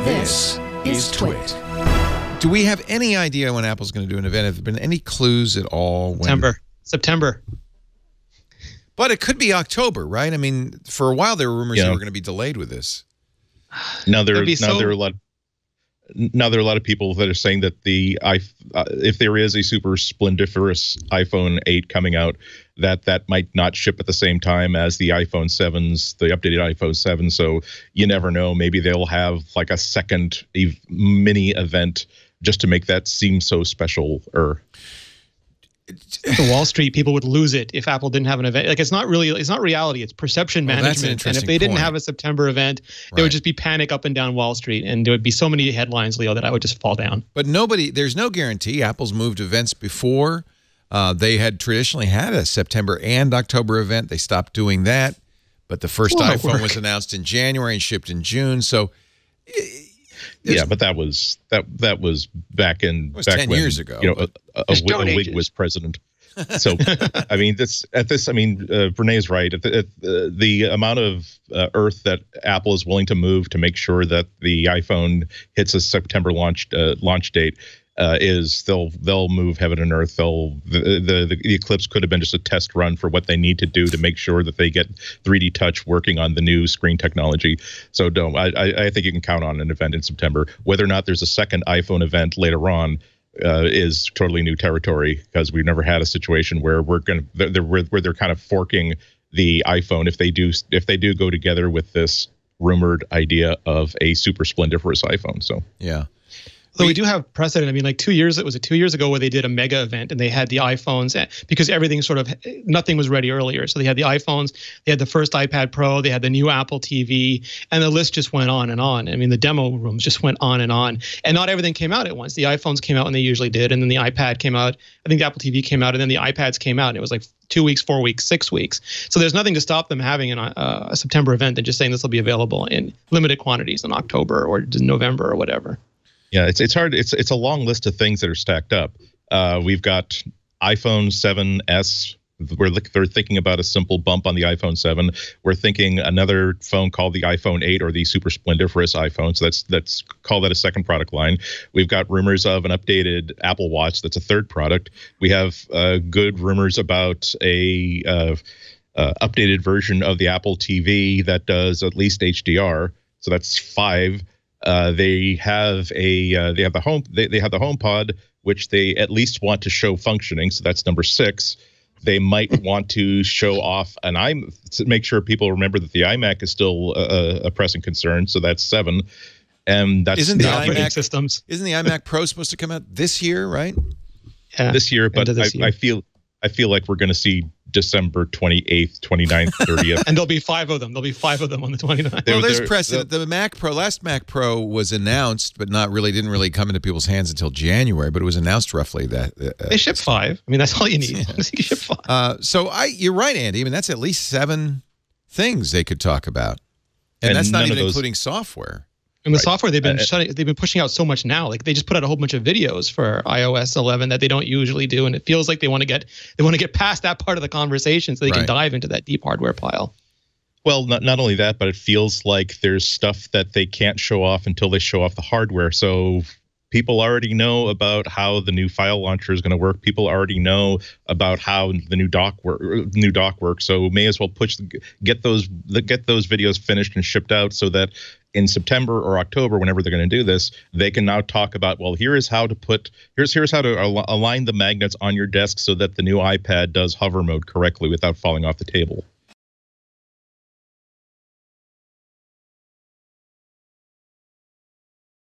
This is TWiT. Do we have any idea when Apple's going to do an event? Have there been any clues at all? September. But it could be October, right? I mean, for a while there were rumors that we're going to be delayed with this. Now there are a lot of people that are saying that if there is a super splendiferous iPhone 8 coming out, that might not ship at the same time as the iPhone 7s, the updated iPhone 7. So you never know. Maybe they'll have like a second mini event just to make that seem so special. The Wall Street people would lose it if Apple didn't have an event. Like, it's not reality. It's perception management. And if they didn't have a September event, there would just be panic up and down Wall Street, and there would be so many headlines, Leo, that I would just fall down. But there's no guarantee. Apple's moved events before. They had traditionally had a September and October event. They stopped doing that. But the first iPhone was announced in January and shipped in June. So yeah, but that was back when 10 years ago. You know, a Whig was president. So I mean, Renee's right. The amount of earth that Apple is willing to move to make sure that the iPhone hits a September launch date is they'll move heaven and earth. The Eclipse could have been just a test run for what they need to do to make sure that they get 3D Touch working on the new screen technology. So I think you can count on an event in September. Whether or not there's a second iPhone event later on is totally new territory, because we've never had a situation where where they're kind of forking the iPhone if they do go together with this rumored idea of a super splendiferous iPhone. So yeah. So we do have precedent. I mean, like 2 years ago where they did a mega event and they had the iPhones, because nothing was ready earlier. So they had the iPhones, they had the first iPad Pro, they had the new Apple TV, and the list just went on and on. I mean, the demo rooms just went on. And not everything came out at once. The iPhones came out when they usually did, and then the iPad came out. I think the Apple TV came out, and then the iPads came out, and it was like 2 weeks, 4 weeks, 6 weeks. So there's nothing to stop them having a September event and just saying this will be available in limited quantities in October or November or whatever. Yeah, it's hard. It's a long list of things that are stacked up. We've got iPhone 7s. They're thinking about a simple bump on the iPhone 7. We're thinking another phone called the iPhone 8 or the super splendiferous iPhone. So let's call that a second product line. We've got rumors of an updated Apple Watch. That's a third product. We have good rumors about a updated version of the Apple TV that does at least HDR. So that's 5. They have the HomePod, which they at least want to show functioning. So that's number 6. They might want to show off to make sure people remember that the iMac is still a pressing concern. So that's 7. And that's isn't the iMac Pro supposed to come out this year, right? Yeah, this year, but I feel like we're going to see December 28th, 29th, 30th. And there'll be 5 of them. There'll be 5 of them on the 29th. Well, there's precedent. The last Mac Pro was announced, but didn't really come into people's hands until January, but it was announced roughly that. They ship 5. I mean, that's all you need. Yeah. You ship 5. So you're right, Andy. I mean, that's at least 7 things they could talk about. And that's not even including software. And the software, they've been pushing out so much now. Like, they just put out a whole bunch of videos for iOS 11 that they don't usually do, and it feels like they want to get past that part of the conversation so they can dive into that deep hardware pile. Well, not only that, but it feels like there's stuff that they can't show off until they show off the hardware. So people already know about how the new file launcher is going to work. People already know about how the new dock works. So may as well get those videos finished and shipped out so that in September or October, whenever they're going to do this, they can now talk about, well, here's how to align the magnets on your desk so that the new iPad does hover mode correctly without falling off the table.